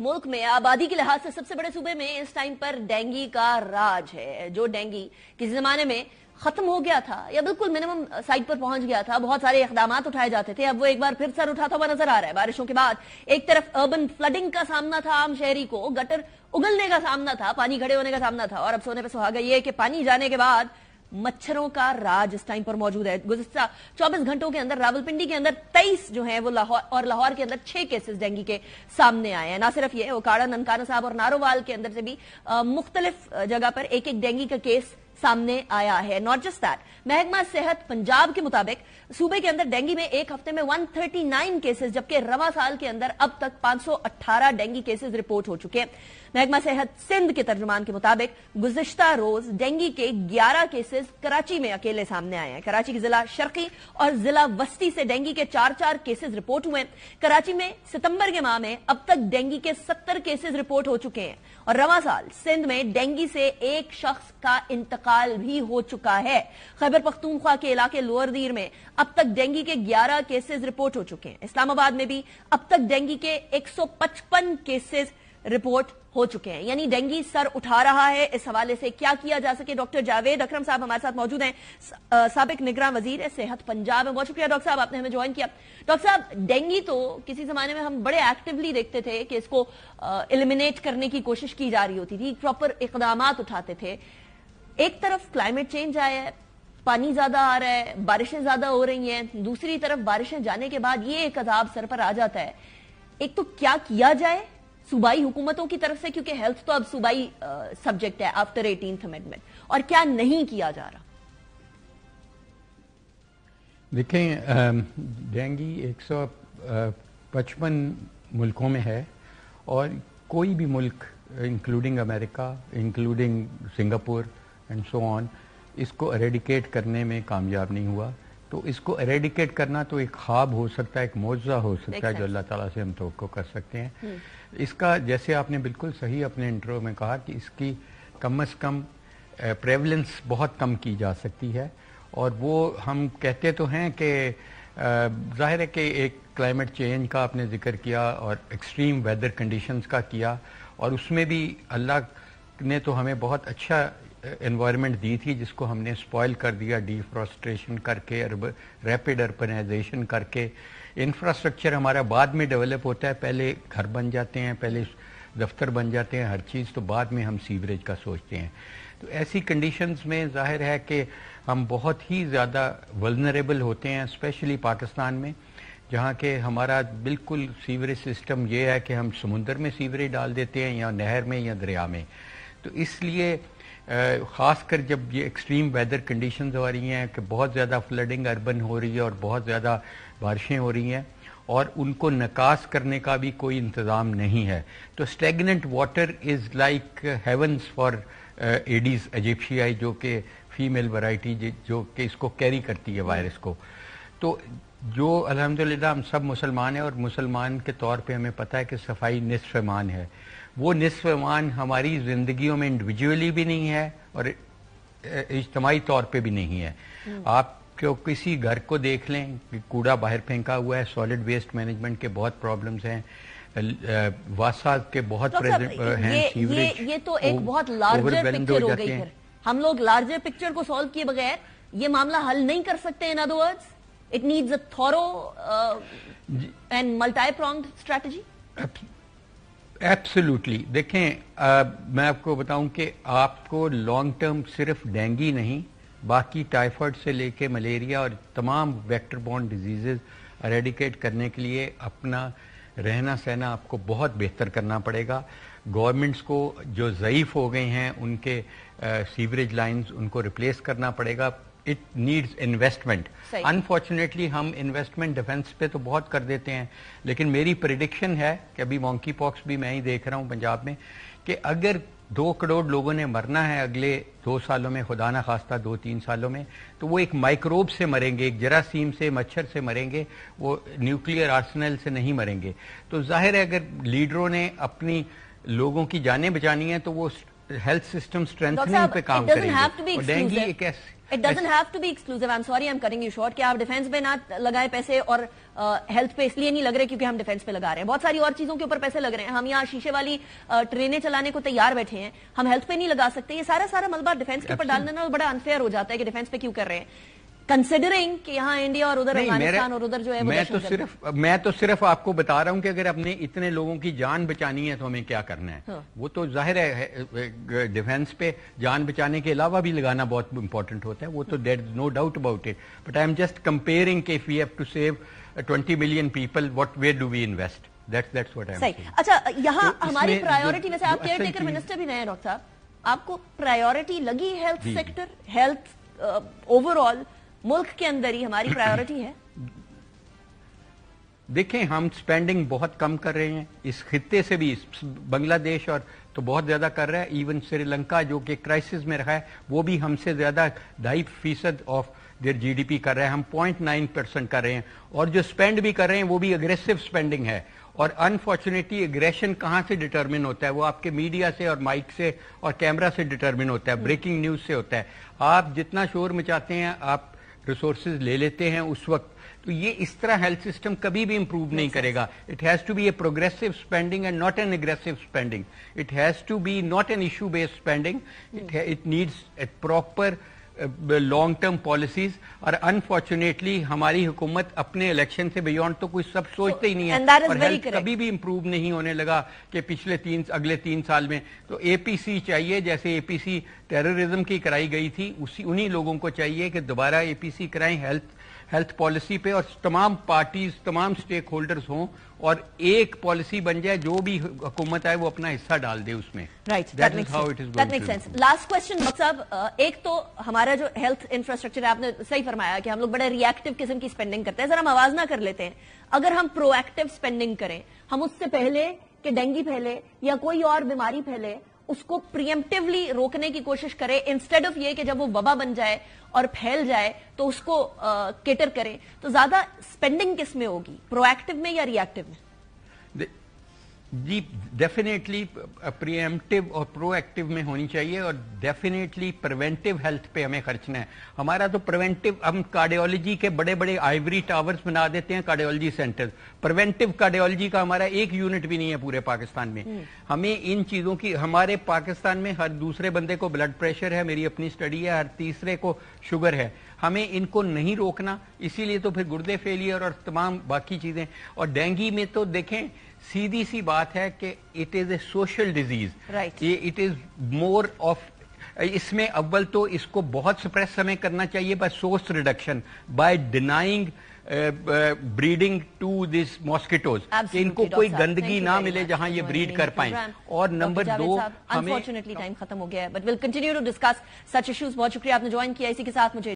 मुल्क में आबादी के लिहाज से सबसे बड़े सूबे में इस टाइम पर डेंगू का राज है। जो डेंगू किसी जमाने में खत्म हो गया था या बिल्कुल मिनिमम साइड पर पहुंच गया था, बहुत सारे इकदामात उठाए जाते थे, अब वो एक बार फिर सर उठाता हुआ नजर आ रहा है। बारिशों के बाद एक तरफ अर्बन फ्लडिंग का सामना था आम शहरी को, गटर उगलने का सामना था, पानी खड़े होने का सामना था, और अब सोने पे सुहागा ये कि पानी जाने के बाद मच्छरों का राज इस टाइम पर मौजूद है। गुज़िश्ता 24 घंटों के अंदर रावलपिंडी के अंदर 23 जो हैं वो लाहौर के अंदर 6 केसेस डेंगू के सामने आए हैं। ना सिर्फ ये, ओकाड़ा, ननकाना साहब और नारोवाल के अंदर से भी मुख्तलिफ जगह पर एक एक डेंगू का केस सामने आया है। नॉट जस्ट दैट, महकमा सेहत पंजाब के मुताबिक सूबे के अंदर डेंगू में एक हफ्ते में 139 केसेस, जबकि रवा साल के अंदर अब तक 518 डेंगू केसेस रिपोर्ट हो चुके हैं। महकमा सेहत सिंध के तर्जुमान के मुताबिक गुज़िश्ता रोज डेंगू के 11 केसेस कराची में अकेले सामने आए हैं। कराची के जिला शर्की और जिला वस्ती से डेंगू के 4 केसेस रिपोर्ट हुए हैं। कराची में सितंबर के माह में अब तक डेंगू के 70 केसेस रिपोर्ट हो चुके हैं, और रवा साल सिंध में डेंगू से एक शख्स का इंतकाल भी हो चुका है। खैबर पख्तूनख्वा के इलाके लोअर दीर में अब तक डेंगू के 11 केसेस रिपोर्ट हो चुके हैं। इस्लामाबाद में भी अब तक डेंगू के 155 केसेस रिपोर्ट हो चुके हैं। यानी डेंगू सर उठा रहा है। इस हवाले से क्या किया जा सके, डॉक्टर जावेद अकरम साहब हमारे साथ मौजूद हैं, साबिक निगरान वजीर सेहत पंजाब में। बहुत शुक्रिया डॉक्टर साहब, आपने हमें ज्वाइन किया। डॉक्टर साहब, डेंगू तो किसी जमाने में हम बड़े एक्टिवली देखते थे कि इसको एलिमिनेट करने की कोशिश की जा रही होती थी, प्रॉपर इकदामात उठाते थे। एक तरफ क्लाइमेट चेंज आया है, पानी ज्यादा आ रहा है, बारिशें ज्यादा हो रही हैं, दूसरी तरफ बारिशें जाने के बाद ये एक अजाब सर पर आ जाता है। एक तो क्या किया जाए सूबाई हुकूमतों की तरफ से, क्योंकि हेल्थ तो अब सूबाई सब्जेक्ट है आफ्टर 18th अमेंडमेंट, और क्या नहीं किया जा रहा? देखें, डेंगू 155 मुल्कों में है, और कोई भी मुल्क including America, including Singapore and so on, इसको एरेडिकेट करने में कामयाब नहीं हुआ। तो इसको एरेडिकेट करना तो एक ख्वाब हो सकता है, एक मौजज़ा हो सकता है जो अल्लाह ताला से हम तवक्को कर सकते हैं। इसका, जैसे आपने बिल्कुल सही अपने इंट्रो में कहा कि इसकी कम से कम प्रेवलेंस बहुत कम की जा सकती है। और वो हम कहते तो हैं कि ज़ाहिर है कि एक क्लाइमेट चेंज का आपने जिक्र किया और एक्सट्रीम वेदर कंडीशंस का किया, और उसमें भी अल्लाह ने तो हमें बहुत अच्छा एनवायरनमेंट दी थी जिसको हमने स्पॉइल कर दिया, डिफॉरेस्टेशन करके, रैपिड अर्बनाइजेशन करके। इंफ्रास्ट्रक्चर हमारा बाद में डेवलप होता है, पहले घर बन जाते हैं, पहले दफ्तर बन जाते हैं, हर चीज़, तो बाद में हम सीवरेज का सोचते हैं। तो ऐसी कंडीशंस में जाहिर है कि हम बहुत ही ज़्यादा वल्नरेबल होते हैं, स्पेशली पाकिस्तान में, जहाँ के हमारा बिल्कुल सीवरेज सिस्टम ये है कि हम समुंदर में सीवरेज डाल देते हैं या नहर में या दरिया में। तो इसलिए ख़ासकर जब ये एक्सट्रीम वेदर कंडीशंस हो रही हैं कि बहुत ज़्यादा फ्लडिंग अर्बन हो रही है और बहुत ज़्यादा बारिशें हो रही हैं, और उनको निकास करने का भी कोई इंतज़ाम नहीं है, तो stagnant water is like heavens for Aedes aegypti, जो कि फीमेल वैरायटी जो कि इसको कैरी करती है वायरस को। तो जो अल्हम्दुलिल्लाह हम सब मुसलमान हैं, और मुसलमान के तौर पे हमें पता है कि सफाई निस्फ़ ईमान है। वो निस्फ़ ईमान हमारी ज़िंदगियों में इंडिविजुअली भी नहीं है और इज्तिमाई तौर पे भी नहीं है। आप क्यों किसी घर को देख लें कि कूड़ा बाहर फेंका हुआ है, सॉलिड वेस्ट मैनेजमेंट के बहुत प्रॉब्लम्स हैं, वासा के बहुत प्रेजेंट हैं, सीवरेज, ये तो एक बहुत लार्जर पिक्चर हो गई है। हम लोग लार्जर पिक्चर को सॉल्व किए बगैर ये मामला हल नहीं कर सकते। In other words, it needs a thorough and multi pronged strategy. Absolutely. देखें, मैं आपको बताऊं कि आपको लॉन्ग टर्म सिर्फ डेंगू नहीं, बाकी टाइफाइड से लेके मलेरिया और तमाम वेक्टर बॉर्न डिजीजेज एरेडिकेट करने के लिए अपना रहना सहना आपको बहुत बेहतर करना पड़ेगा। गवर्नमेंट्स को जो ज़ईफ़ हो गए हैं उनके सीवरेज लाइंस, उनको रिप्लेस करना पड़ेगा। It needs investment. अनफॉर्चुनेटली हम इन्वेस्टमेंट डिफेंस पे तो बहुत कर देते हैं, लेकिन मेरी प्रेडिक्शन है कि अभी मॉन्की पॉक्स भी मैं ही देख रहा हूँ पंजाब में, कि अगर 2 करोड़ लोगों ने मरना है अगले 2 सालों में, खुदा ना खास्ता 2-3 सालों में, तो वो एक माइक्रोब से मरेंगे, एक जरासीम से, मच्छर से मरेंगे, वो न्यूक्लियर आर्सेनल से नहीं मरेंगे। तो जाहिर है अगर लीडरों ने अपनी लोगों की जानें बचानी है तो वो हेल्थ सिस्टम स्ट्रेंथनिंग पे काम करेंगे। डेंगू एक It doesn't have to be exclusive. I'm sorry, I'm cutting you short. कि आप डिफेंस पे ना लगाए पैसे और ہیلتھ پہ اس لیے نہیں لگ رہے کیونکہ ہم ڈیفینس پہ لگا رہے ہیں, بہت ساری اور چیزوں کے اوپر پیسے لگ رہے ہیں. ہم یہاں شیشے والی ٹرینیں چلانے کو تیار بیٹھے ہیں, ہم ہیلتھ پہ نہیں لگا سکتے. یہ سارا ملبہ ڈیفینس کے اوپر ڈال دینا بڑا انفیئر ہو جاتا ہے کہ ڈیفینس پہ کیوں کر رہے ہیں, کنسیڈرنگ کہ یہاں انڈیا اور ادھر افغانستان اور ادھر جو ہے میں تو صرف آپ کو بتا رہا ہوں کہ اگر اپنے اتنے لوگوں کی جان بچانی ہے تو ہمیں کیا کرنا ہے. وہ تو ظاہر ہے ڈیفینس پہ جان بچانے کے علاوہ بھی لگانا بہت امپورٹنٹ ہوتا ہے, وہ تو there is no doubt about it, but I am just comparing کہ if we have to save 20 million people, where do we invest? That's what I'm saying. اچھا, یہاں ہماری پرائیورٹی, ویسے آپ کیئر ٹیکر منسٹر بھی نہیں ڈاکٹر صاحب, آپ کو پرائیورٹی لگی health sector, health overall ملک کے اندر ہی ہماری پرائیورٹی ہے؟ دیکھیں ہم سپینڈنگ بہت کم کر رہے ہیں اس خطے سے بھی, بنگلہ دیش اور تو بہت زیادہ کر رہا ہے, ایون سری لنکا جو کہ کرائسس میں رہا ہے وہ بھی ہم سے زیادہ 2.5% of there G D P کر رہے ہیں, ہم 0.9% کر رہے ہیں, اور جو سپینڈ بھی کر رہے ہیں وہ بھی اگریسو سپینڈنگ ہے. اور انفارچونیٹلی اگریشن کہاں سے ڈٹرمن ہوتا ہے, وہ آپ کے میڈیا سے اور مائک سے اور کیمرہ سے ڈٹرمن ہوتا ہے, بریکنگ نیوز سے ہوتا ہے. آپ جتنا شور مچاتے ہیں آپ ریسورسز لے لیتے ہیں اس وقت, تو یہ اس طرح ہیلتھ سسٹم کبھی بھی امپروو نہیں کرے گا. It has to be a progressive spending and not an aggressive spending. It has to be not an issue based spending. It needs a proper long term policies. اور unfortunately ہماری حکومت اپنے election سے beyond تو کوئی سب سوچتے ہی نہیں ہے, اور ہیلتھ کبھی بھی امپروو نہیں ہونے لگا کہ اگلے 3 سال میں. تو اے پی سی چاہیے, جیسے اے پی سی ٹیررزم کی کرائی گئی تھی, انہی لوگوں کو چاہیے کہ دوبارہ اے پی سی کرائیں ہیلتھ پالیسی پہ, اور تمام پارٹیز تمام سٹیک ہولڈرز ہوں اور ایک پالیسی بن جائے, جو بھی حکومت آئے وہ اپنا حصہ ڈال دے اس میں. That makes sense. Last question صاحب, ایک تو ہمارا جو ہیلتھ انفراسٹرکچر ہے, آپ نے صحیح فرمایا کہ ہم لوگ بڑے ری ایکٹیو قسم کی اسپینڈنگ کرتے ہیں, ذرا موازنہ کر لیتے ہیں. اگر ہم پرو ایکٹیو اسپینڈنگ کریں, ہم اس سے پہلے کہ ڈینگی پھیلے یا کوئی اور بیماری پھیلے اس کو پریمپٹیولی روکنے کی کوشش کرے, انسٹیڈ آف یہ کہ جب وہ وبا بن جائے اور پھیل جائے تو اس کو کیٹر کرے, تو زیادہ اسپینڈنگ کس میں ہوگی, پرو ایکٹیو میں یا ری ایکٹیو میں؟ جی ڈیفینیٹلی پریمپٹیو اور پرو ایکٹیو میں ہونی چاہیے, اور ڈیفینیٹلی پریونٹیو ہیلتھ پہ ہمیں خرچنا ہے. ہمارا تو پریونٹیو, ہم کارڈیولوجی کے بڑے بڑے آئیوری ٹاورز بنا دیتے ہیں, کارڈیولوجی سینٹر. پریونٹیو کارڈیولوجی کا ہمارا ایک یونٹ بھی نہیں ہے پورے پاکستان میں. ہمیں ان چیزوں کی, ہمارے پاکستان میں ہر دوسرے بندے کو بلڈ پریشر ہے, میری اپنی اسٹڈی ہے, ہر تیسرے کو شوگر ہے. ہمیں ان کو نہیں روکنا, اسی لیے تو پھر گردے فیلئر اور تمام باقی چیزیں. اور ڈینگی میں تو دیکھیں سیدھی سی بات ہے کہ it is a social disease, it is more of, اس میں اول تو اس کو بہت سپریس ہمیں کرنا چاہیے by source reduction, by denying breeding to this mosquitoes, کہ ان کو کوئی گندگی نہ ملے جہاں یہ بریڈ کر پائیں. اور نمبر 2, انفارچونیٹلی ٹائم ختم ہو گیا ہے, but will continue to discuss such issues. بہت شکریہ آپ نے جوائن کیا, اسی کے ساتھ مجھے